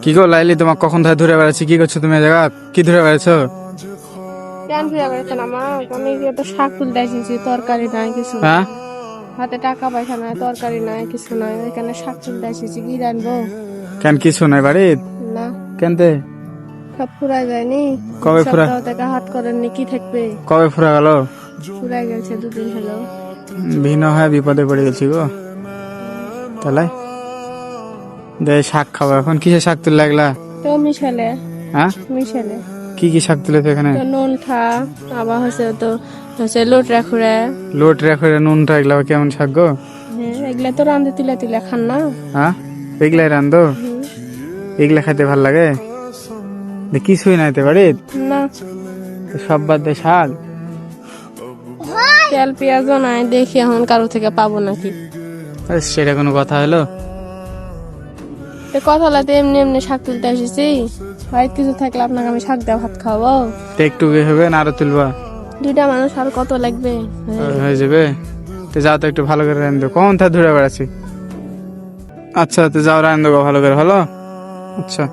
কি গো লাইলি, তোমার কখন ধরে ধরে বেড়াচ্ছি, কি করছো তুমি? জায়গা কি ধরে বেড়াচ্ছো? কেন ফিরে বেড়াচ্ছেন আমার? আমি তো শাক তুলতে এসেছি, তরকারি নাই কিছু। হ্যাঁ, হাতে টাকা পয়সা নাই, তরকারি নাই, কিছু নাই, এখানে শাক তুলতে এসেছি। কি রানবো? কেন কিছু নাই বাড়ির? না, কেনতে? সব ফুরাই যায়নি। কবে ফুরা সপ্তাহ থেকে হাট করেননি, কি থাকবে? কবে ফুরা গেল? ফুরাই গেছে, দুদিন হলো। ভিন্ন হয়ে বিপদে পড়ে গেছি গো। তাহলে দে শাক খাবো এখন। কিসে শাক তুলে লাগলা? তো মিশালে হ্যাঁ, মিশালে কি কি শাক তুলেছে এখানে? তো নুন খা, আবার হচ্ছে লোট রাখুরে। লোট রেখে নুনটা, এগুলা কেমন শাক গো? হ্যাঁ, এগুলা তো রান্ধে তুলে তুলে খান না? হ্যাঁ, এগুলাই রান্ধো? এগুলা খাইতে ভাল লাগে? কিছুই নাই তো বাড়ির, না, সব বাদ দে শাক। তেল পেঁয়াজও নাই, দেখি এখন কারো থেকে পাবো নাকি। আরে সেটা কোনো কথা হলো? তো কথা হলাতে এমনি এমনি শাক তুলতে এসেছি। বাড়িতে কিছু থাকলে আপনাকে আমি শাক দেওয়া ভাত খাওয়াবো। তো একটু হবে না আরো তুলবা? দুইটা মানুষ আর কত লাগবে? হয়ে যাবে। তো যাও তো একটু ভালো করে রান্ধো, কখন তা ধরে বেড়াচ্ছি। আচ্ছা, তো যাও রান্ধো ভালো করে, ভালো। আচ্ছা।